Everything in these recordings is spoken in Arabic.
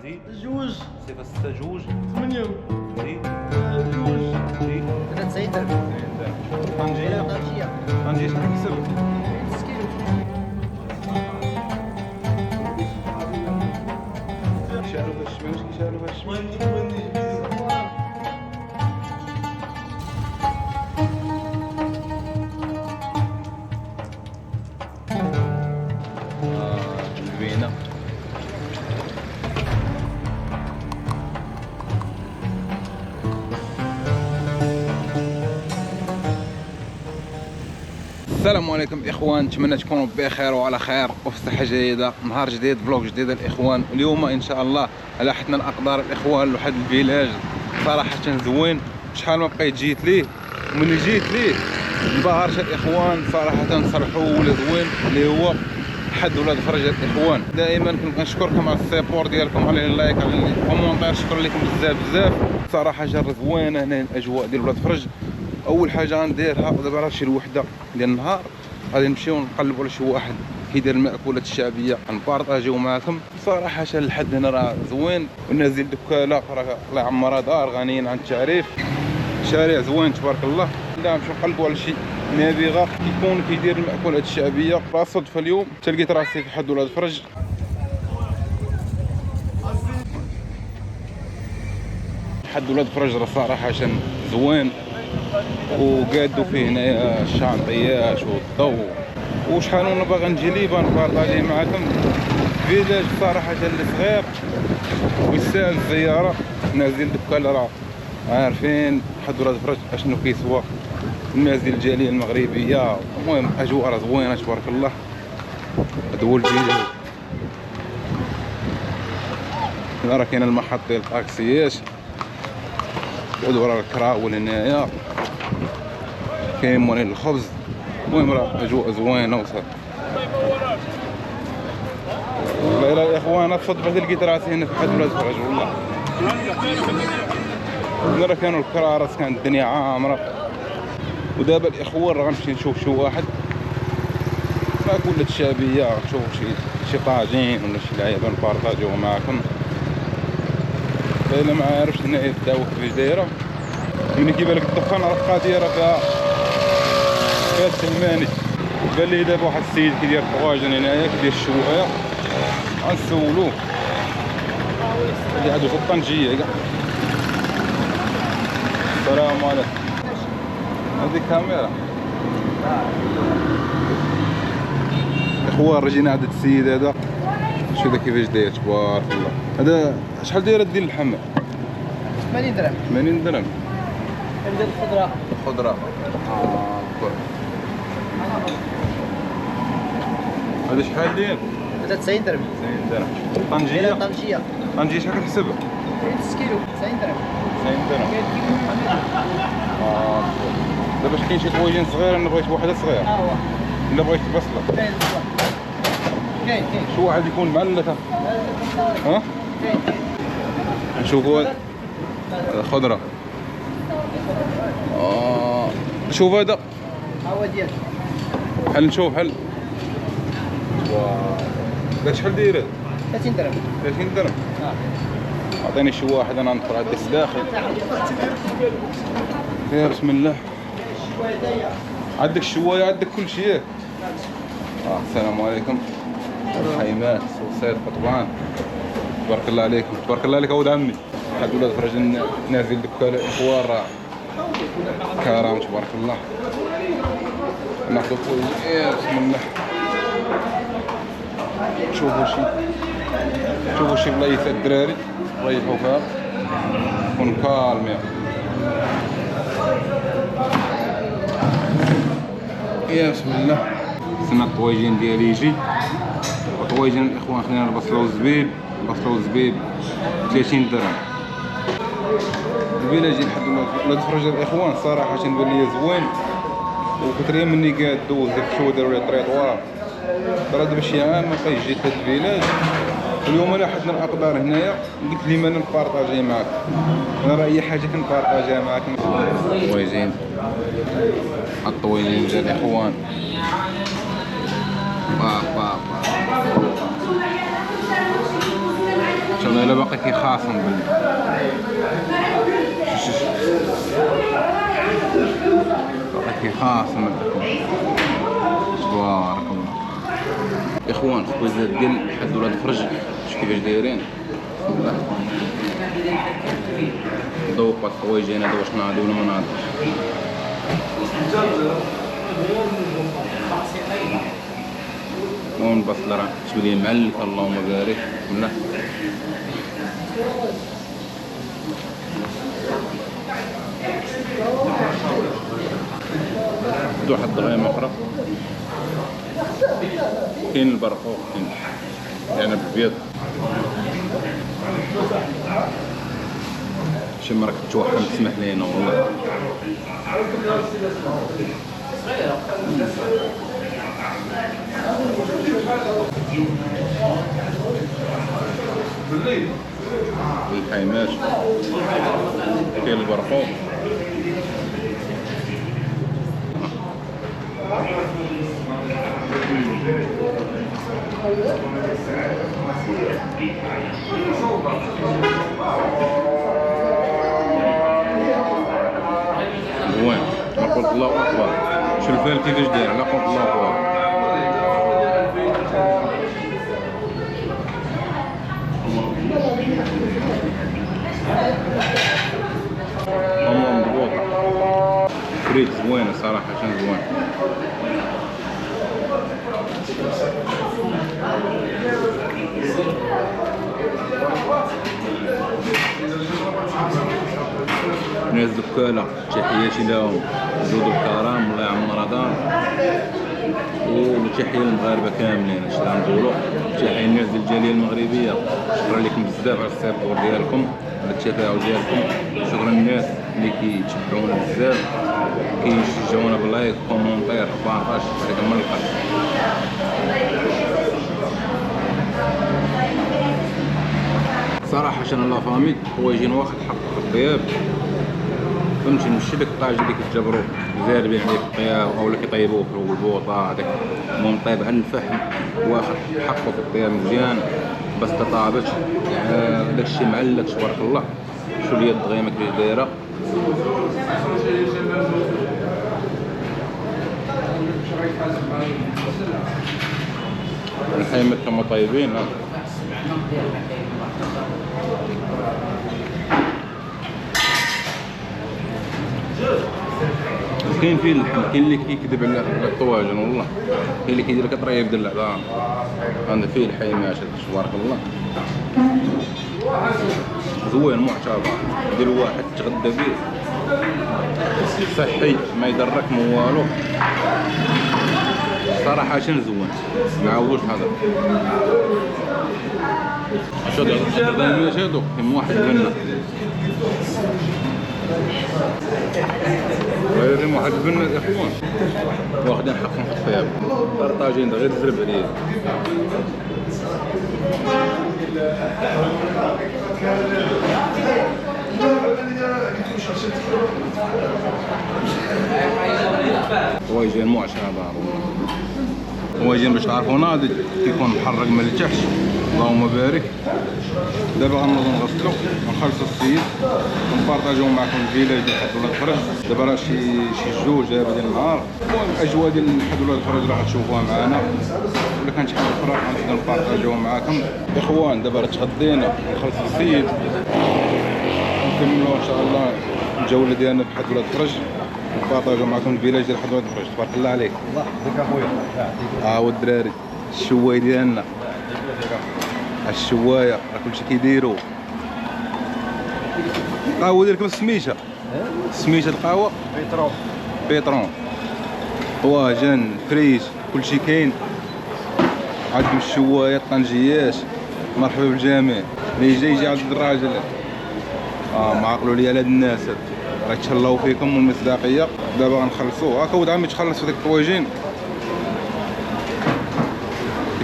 زيد جوج 06 جوج 8 زيد جوج زيد 93 درهم. غنجي إلى طنجية غنجي شحال نكسب 6 كيلو. كيشعلوا باش ماشي كيشعلوا باش زوينة. السلام عليكم اخوان، نتمنى تكونوا بخير وعلى خير وفي صحه جيده. نهار جديد، فلوق جديد الاخوان. اليوم ان شاء الله لاحتنا الاقدار الاخوان لواحد الفيلاج صراحه زوين. شحال ما بقيت جيت ليه، وملي جيت ليه انبهرت الاخوان صراحه. صرحوا ولا زوين اللي هو حد ولاد فرج الاخوان. دائما كنشكركم على السيبور ديالكم، على اللايك، على الكومونتير. شكرا لكم بزاف بزاف صراحه. جر زوينه هنا الاجواء ديال ولاد فرج. اول حاجه غنديرها دابا راه شي الوحده ديال النهار غادي نمشيو نقلبوا على شي واحد كيدير المأكولات الشعبيه نبارطاجيو معاكم. صراحه الحد هنا راه زوين، ونازل دكاله راه الله يعمرها دار غنيين عن التعريف. شارع زوين تبارك الله. لا نمشيو نقلبوا على شي نابغه كيكون كيدير المأكولات الشعبيه. بالصدفه اليوم تلقيت راسي في حد ولاد فرج. حد ولاد فرج راه صراحه زوين، وقادوا فيه هنايا الشانطيات والضوء وشحال. وانا باغي نجي ليه بنبارطاجي معاكم فيلاج صراحه اللي صغير ويستاهل الزياره. نازل دكاله راه عارفين حد ولاد فرج اشنو كيسوى المنازل الجاليه المغربيه. المهم اجواء راه زوينه تبارك الله. دول الفيلاج راه كاين المحط ديال الطاكسيات ودور الكراول هنايا، كاين مولين الخبز. المهم راه اجواء زوينه وصافي. والله الا الاخوان الصدفه لقيت راسي هنا في حد ولاد فرج. والله راه كانوا الكرارس، كانت الدنيا عامره. ودابا الاخوان راه غنمشي نشوف شي واحد ماكولات شعبيه، نشوف شي طاجين ولا شي لعيبه نبارطاجيو معاكم. الا ما عارفش هنا الدعوه كيفاش دايره. ملي كيبان لك الدخان راه القضيه راه فيها السلماني. بان لي دابا واحد السيد كيدير طواجن هنايا، كيدير الشوايه. غنسولوه اللي عنده في الطنجيه كاع. السلام عليكم. هذه كاميرا اخوان. رجينا عند السيد هذا، شوف كيفاش داير تبارك الله. هذا شحال دايره ديال اللحم؟ 80 درهم. 80 درهم. ديال الخضره. خضره. هذا شحال داير؟ هذا 90 درهم. 90 درهم. إلى طنجيه طنجية طنجيه شحال كتحسبها؟ 6 كيلو 90 درهم. 90 درهم. دابا كاين شي طواجن صغير. انا بغيت واحده صغيره. هو الا بغيت بصله كاين شي واحد يكون معلقه. ها كاين نشوفوا هذا خضره. شوف هذا هو ديال حل نشوف حل. هذا شحال داير هذا؟ 30 درهم. 30 درهم. عطيني شي واحد انا ندخل عندي الداخل. يا بسم الله. عندك الشوايه، عندك كل شيء. السلام عليكم. الحيمات وصيد قطبان. تبارك الله عليكم، تبارك الله عليك اولاد عمي. حد ولاد فرج نازل دكاله اخوان راه كرام تبارك الله. ناخذ يا بسم الله. شوفوا شي بلايص الدراري ريحوا فيها تكون كالمه. يا بسم الله. سمع الطواجن ديالي يجي. وطواجن الاخوان خلينا البصله والزبيب. البصله والزبيب 30 درهم. الفيلاج لحد ولاد فرج الاخوان صراحه بان لي زوين. وكثريا مني قاعد دوز داك الشوا داروا لي طريطوار. ترى دابا شي عام ما بقيتش جيت لهاد الفيلاج. اليوم انا حدنا الاقدار هنايا، قلت لي ما نبارطاجي معاك. انا راه اي حاجه كنبارطاجيها معاكم. طويجين الطويجين ديال الاخوان. والله الا باقي كيخاصم بالله. باقي كيخاصم تبارك الله. اخوان خويزات ديال حد ولاد فرج شوف كيفاش دايرين بسم الله. ذوقوا الحوايجين هذا واش ناضي ولا ما ناضيش. والبصل راه تولي معلك اللهم بارك بسم الله. واحد الدغيمه اخرى كاين البرقوق كاين يعني بيض شي مرة كتوحم تسمح لينا والله. الحيمات كاين البرقوق زوين. لا قلت الله اكبر. شوف الفال كيفاش داير. لا قلت الله اكبر. ماما مضبوطة فريت زوينة صراحة عشان زوين. ناس دكالة تحياتي لهم زودوا الكرام الله يعمر رمضان وتحية للمغاربة كاملين اش غنقولوا. تحية للناس ديال الجالية المغربية شكرا لكم بزاف على السبور ديالكم على التفاعل ديالكم. شكرا للناس اللي كيتبعونا بزاف كيشجعونا باللايك كومونتير بارطاج عليكم من القلب. صراحة عشان لا فامي حوايجين واخد حق في الطياب فهمتي. ماشي داك الطاجين اللي كتجبرو زاربين عليه في الطياب او اللي كيطيبوه في البوطه هذاك المهم طايب على الفحم واخد حقه في الطياب مزيان بس طابت يعني داكشي معلق تبارك الله. شو ليا الدغيمه كيفاش دايره. الحيمات كما طيبين كاين فيه اللحم كاين اللي كيكذب على الطواجن والله. كاين اللي كيدير لك طريف ديال العظام عندنا فيه الحيمات تبارك الله زوين معتبر. دير واحد تغدى به صحي ما يضرك ما والو صراحة عشان زوين ما عاودوش هذا. شادو الدنيا شادو كاين واحد منا غير واحد منا الاخوان واخدين حقهم في الطياب طاجين غير تزرب عليه. حوايجين معشابة حوايجين باش تعرفوا ناضي كيكون محرق من التحت اللهم بارك. دابا غنوضو نغسلو ونخلصو السيد ونبارطاجيو معكم الفيلاج ديال حد ولاد فرج. دابا راه شي جوج دابا ديال النهار. المهم الاجواء ديال حد ولاد فرج راه غتشوفوها معنا ولا كانت حاجه اخرى غنبداو نبارطاجيوها معكم. اخوان دابا راه تغدينا ونخلصوا السيد نكملوا ان شاء الله الجوله ديالنا في حد ولاد فرج نبارطاجيو معكم الفيلاج ديال حد ولاد فرج. تبارك الله عليك. الله يحفظك اخويا. هو الدراري الشواي ديالنا الشوايه راه كلشي كيديروا. القهوه ديالكم سميتها سميتها القهوه بيترون طواجن فريش كلشي كاين. عندكم الشوايه الطنجيات مرحبا بالجميع. اللي جاي يجي عند الراجل ما عقلوا لي على هاد الناس راه يتهلاو فيكم والمصداقيه. دابا غنخلصوا هاكا ولد عمي تخلص في ديك الطواجن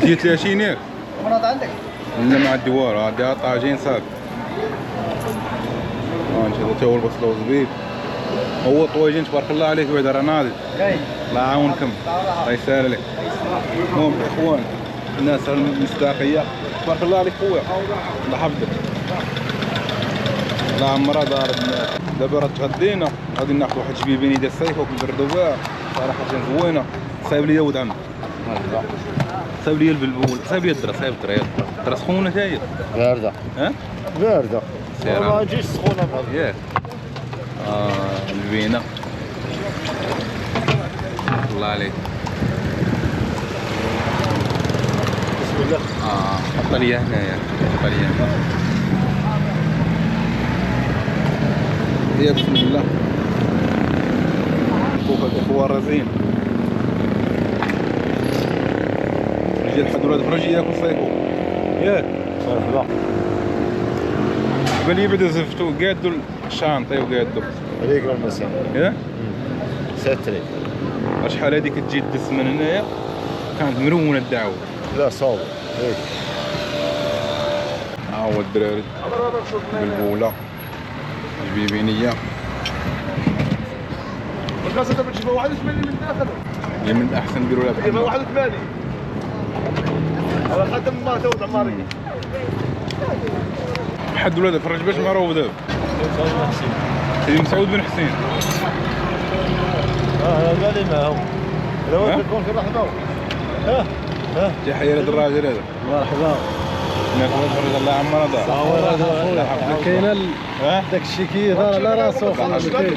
كي 30 ياك مرض عندك؟ لا ما عندي والو عندي طاجين صافي. انت حتى هو البصله والزبيب هو طواجين تبارك الله عليك بعدا راه ناضي. كاين الله يعاونكم الله يسهل عليك. المهم اخوان الناس المصداقيه تبارك الله عليك خويا الله يحفظك. لا عمرها دار الناس. دابا راه تغدينا غادي ناخذ واحد جبيبيني ديال الصيف ونبردو بها صراحه زوينه. صايب ليا ولد عمي، صايب ليا البلبول، صايب ليا الدرا، صايب الدرا، الدرا سخونه تا هي باردة. ها باردة. سير ما تجيش سخونة ياك. البينه الله عليك. بسم الله. حط ليا هنايا، حط ليا هنا يا بسم الله. شوف الاخوه رزين يجي لحد ولاد فرجي ياكل صيفو ياك. مرحبا. بلي بدا زفتو قادو الشانطي وقادو عليك المساء. ياك. ستري. شحال هادي كتجي تدس من هنايا كانت مرونه الدعوه. لا صوب. هيك. ها هو الدراري بالبوله البيبينيه الكاسة دابا تجيبها 81 من الداخل. اللي من الاحسن نديروا لها تجيبها بحال 81. على خدم ما تود عماري. حد ولاد فرج باش معروف دابا سيدي مسعود بن حسين. بالي معاهم. لو يكون في الرحمة. تحيه لهذا الراجل هذا. مرحبا. ناكل فرج الله يعمرها دار. كاين داك الشيء كيدار على راسو الله يحفظك.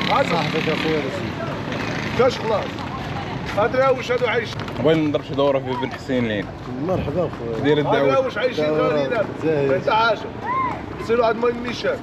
صاحبك اخويا كاش خلاص. ادري واش هادو عايش. بغينا نضرب شي دوره في بن حسين لين مرحبا اخويا. دير ادري الدعوه. واش عايشين غاديين. انت عاشق. سيروا عند مول ميشان.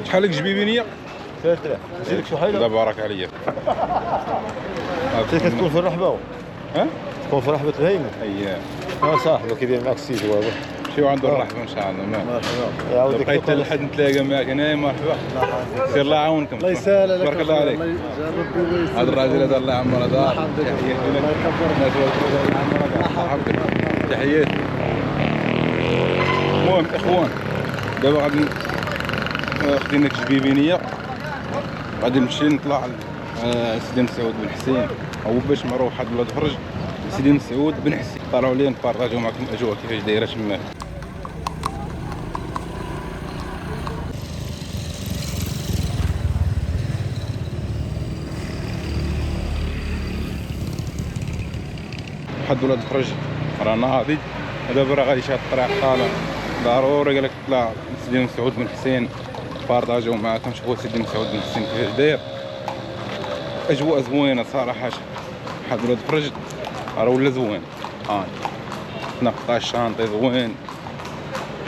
شحال لك جبيبينيه؟ ثلاثة. نزيدك شي حاجة. لا بارك عليا. انت كتكون في الرحبة. ها؟ تكون في رحبة الهيمة. اييه. صاحبك كيدير معاك السيد واضح. شي عنده الرحمه ان شاء الله. مرحبا. يعاودك بقيت لحد نتلاقى معك هنا. مرحبا. سير الله يعاونكم. الله يسهل عليك. بارك الله عليك. هذا الراجل هذا الله يعمره دار. تحياتي لك. الناس مرحبا. تحياتي. المهم اخوان دابا غادي واخدين لك جبيبينيه غادي نمشي نطلع سيدي مسعود بن حسين او باش معروف واحد ولاد فرج سيدي مسعود بن حسين. طلعوا لي نبارطاجيو معكم الاجواء كيفاش دايره تما. واحد ولاد فرج راه ناضي دابا راه غادي شي الطريق طالع ضروري قال لك طلع سيدي مسعود بن حسين بارطاجيو معاكم. شوفوا سيدي مسعود بن حسين كيفاش داير. اجواء زوينه صراحه. واحد ولاد فرج راه ولا زوين. تنقى الشانطي زوين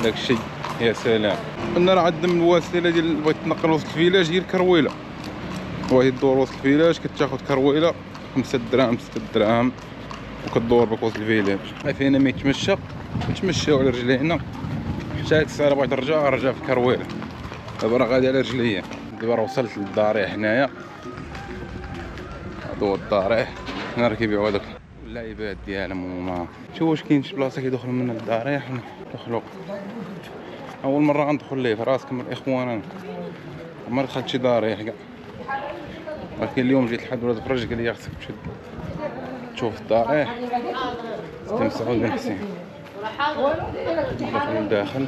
داكشي يا سلام. انا راه عندهم الوسيله ديال بغيت تنقل وسط الفيلاج هي الكرويله. وهي تدور وسط الفيلاج كتاخذ كرويله 5 دراهم 6 دراهم وكدور بك وسط الفيلاج. فينا ما يتمشى نتمشاو على رجلينا حتى الساعه بغيت نرجع في كرويله. دابا راه غادي على رجليا. دابا راه وصلت للضاريح هنايا. هذا هو الضاريح هنا راه كيبيعوا هذوك اللعيبات ديالهم. وما شوف واش كاين شي بلاصه كيدخلوا منها للضاريح ندخلوا. اول مره غندخل ليه في راسكم الاخوان. انا ما دخلت شي ضاريح كاع ولكن اليوم جيت لحد ولاد فرج قال لي خصك تمشي تشوف الضاريح سيدي مسعود بن حسين. ندخل لداخل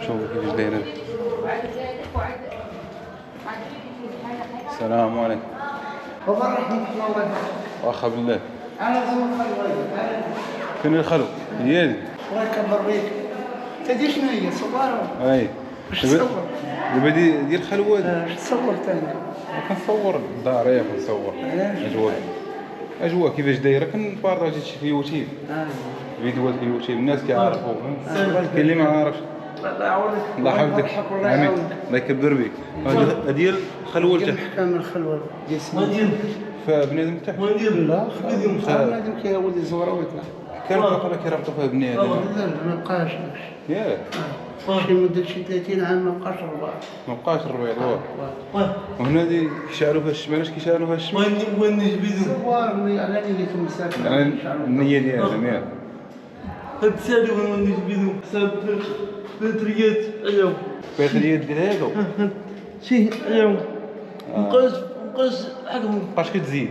شوفوا كيفاش دايره. السلام عليكم. واخا بالله. فين الخلو؟ ديالي. الله يكبر بيك. تدي شنو هي صوروا؟ اي. واش تصور؟ دابا ديال الخلوه تصور ثاني. كنصور الضاريح ونصور اجواء كيفاش دايره. كنبارطاجي شي في يوتيوب فيديوهات في يوتيوب الناس كيعرفوا. كاين اللي ما عارفش. الله يعاونك. الله يحفظك. الله يعاونك. الله يكبر بك. هذه ديال الخلوه تاع كامل الخلوه ديال سنين. فبنادم تاع لا بنادم كيولي يزور ويطلع. كان باقي كيربطوا فيها بنادم. لا ما بقاش. ياك شي مده شي 30 عام ما بقاش الرباط. ما بقاش الربيع. وهنا دي كيشعلوا فيها الشمال. اش كيشعلوا فيها الشمال؟ وين نجبدو؟ صور على نية المساكن. يعني النيه ديالهم ياك. هاد السالي وين نجبدو حساب باتريات اليوم. باتريات ديال هادو شي اليوم مابقاش حقهم. مابقاش كتزيد.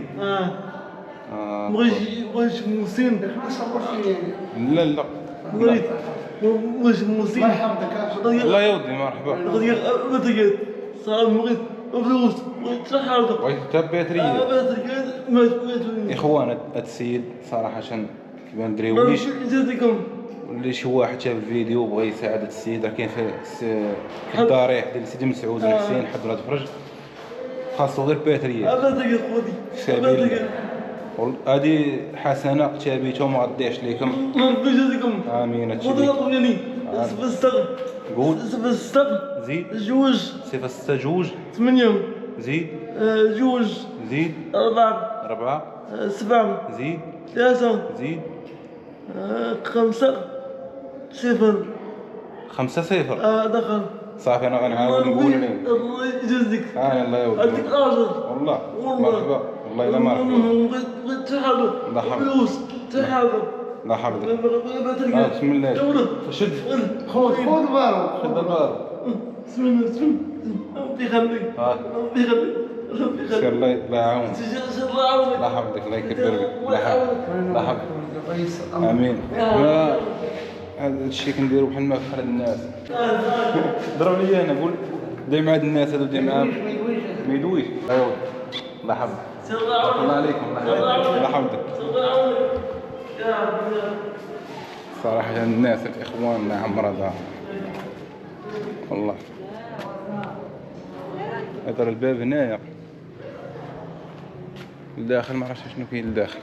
بغيت موسين ما صبر فيه يعني. لا لا بغيت موسين الله يحفظك. الله يودي مرحبا. غادي باتريات صافي بغيت فلوس بغيت تحاول بغيت تثبت ريال. باتريات مات اخوان هاد السيد صراحه كيبان دريويش جاتكم ولا شي واحد شاف الفيديو وبغى يساعد هاد السيد راه كاين في الضريح ديال سيدي مسعود الحسين حضر هاد الفرج خاصو غير باتريات باتريات خودي سبيل هادي حسنه اقتبيتها وما غديعش ليكم. ربي يجازيكم امين. هادشي خذ ليك رقمي صفر قول صفر زيد جوج 0 8 زيد جوج زيد 4 4 7 زيد 3 زيد 5 0 5-0 دخل صافي انا غنعاود نقول لك. الله يجازيك الله يودي عندك اجر والله مرحبا والله الا مرحبا. بغيت تحاضر الله يحفظك. فلوس تحاضر الله يحفظك. باتريات بسم الله شد خذ بارو. شد البار. بسم الله ربي يخليك ربي يخليك ربي يخليك سير الله يعاونك. الله يعاونك الله يحفظك الله يكبر بك الله يحفظك. الله امين. هذا الشيء كنديرو بحال ما بحال الناس. ضرب لي انا قول دي مع هاد الناس هادو دي معاهم ما يدويش. ايوا الله يحفظك. الله عليكم الله يحفظك. صراحة الناس الإخوان ما عمرها دار والله. هذا الباب هنايا الداخل ما عرفتش شنو كاين الداخل.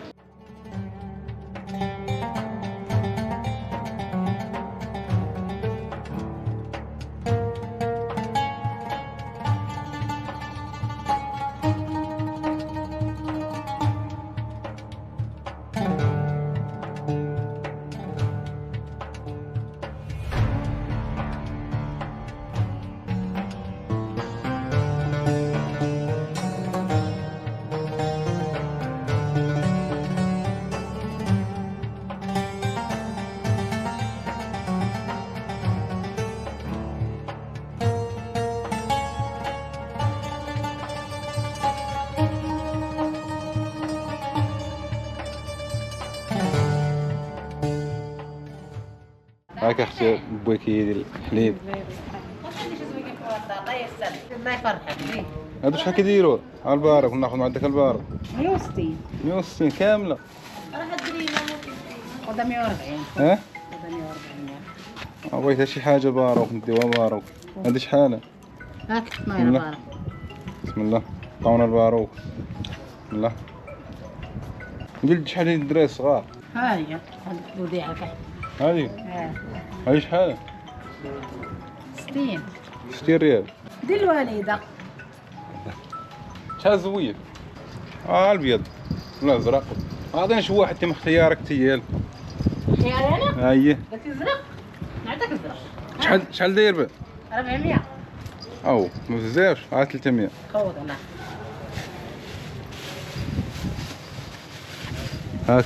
هاك اختي بويكي ديال الحليب. الله يفرحك بيه. هادو شحال كيديروا؟ ها البارك وناخذ مع داك البارك 160 160 كامله. راه تدري خذها 140 ها خذها 140. بغيتها شي حاجه بارك نديوها بارك. هادي شحال؟ هاك بسم ما الله. يرضى. بسم الله عطاونا الباروك. بسم الله. قلت شحال هاد الدراري الصغار؟ ها هي هاد الوديعه كاع. هادي هادي شحال؟ 60 60 ريال. ديال الوالده. شحال زوين؟ الابيض الازرق. عطينا شي واحد تم اختيارك تيال. خيار انا؟ ها هي. داك الزرق نعطيك الزرق. شحال داير به؟ 400 او ما بزافش 300. خوض انا هاك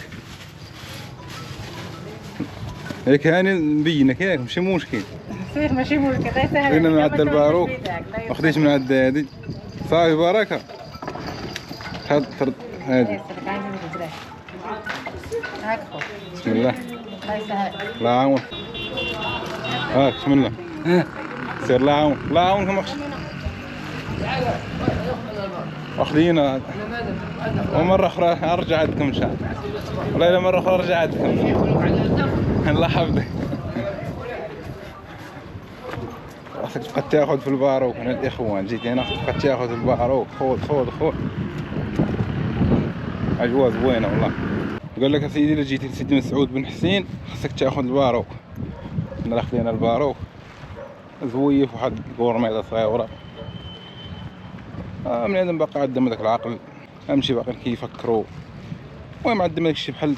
هيك هاني مبينك ياك ماشي مشكل. سير ماشي مشكل غير سهل. هنا من عند الباروك ما خديتش من عند هادي صافي بركه. هاد هادي هاك خو. بسم الله الله يسهل. الله يعاون. هاك بسم الله سير الله يعاون الله يعاونكم اخي. واخدينا ومره اخرى ارجع عندكم ان شاء الله. والله الا مره اخرى ارجع عندكم الله يحفظك. خاصك تبقى تاخذ في الباروك هنا الاخوان. جيت هنا تبقى تاخذ في الباروك. خذ اجواء زوينه والله. قال لك اسيدي الا جيتي لسيدي مسعود بن حسين خاصك تاخذ الباروك. حنا خدينا الباروك زويف واحد الكورميطه صغيره. من عندهم باقي عندهم هذاك العقل اهم شي باقي كيفكروا. المهم عندهم داك الشيء بحال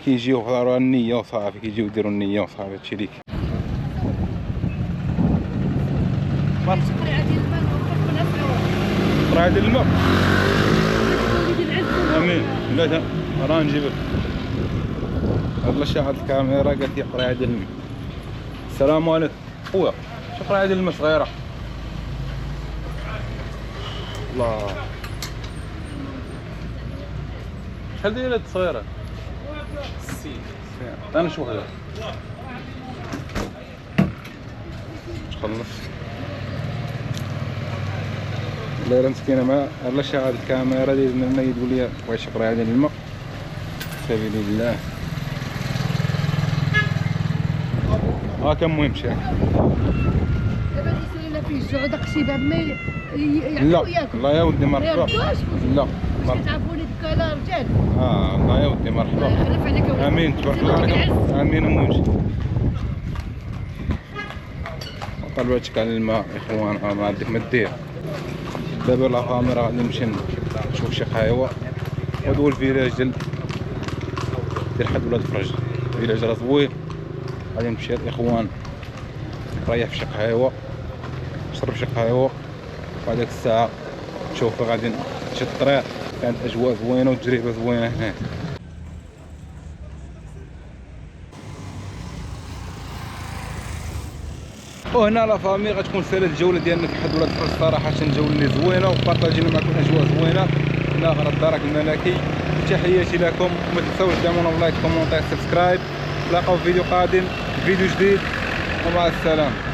كيجيو يحضروا النيه وصافي كيجيو يديروا النيه وصافي هادشي ليك. قرعة ديال الماء امين. لا راه نجيب والله شاهد الكاميرا قالت لي قرعة ديال الماء. السلام عليكم خويا شي قرعة ديال الماء صغيره. الله شحال دايره هاد الصغيره؟ انا شو وحده تخلص لا مسكينه ما علاش هاد الكاميرا ديال لنا يقول لي واش يقرا هذا الماء سبيل الله. كان مهم شي دابا يسالي فيه الجوع داكشي باب ما لا ياكل لا يا ودي مرحبا لا تعرفوني دوكا لا رجال لا يا ودي مرحبا يخلف عليك امين تبارك الله عليكم امين امومشي طلبتك على الماء اخوان ما عندك ما دير. دابا لا كاميرا غادي نمشي نشوف شي قهيوه وهادو الفيلاج ديال حد ولاد فرج الفيلاج راه زوين غادي نمشي الاخوان نريح في شي قهيوه نشرب شي قهيوه وهاديك الساعه نشوف غادي نمشي الطريق. كانت اجواء زوينه وتجربه زوينه هنا. وهنا لا فامي غتكون سالات الجوله ديالنا في حد ولاد فرج صراحه جوله اللي زوينه وبارطاجينا معكم اجواء زوينه هنا غير الدرك الملكي. تحياتي لكم وما تنساوش دعمونا بلايك كومونتير سبسكرايب. نتلاقاو في فيديو قادم فيديو جديد ومع السلامه.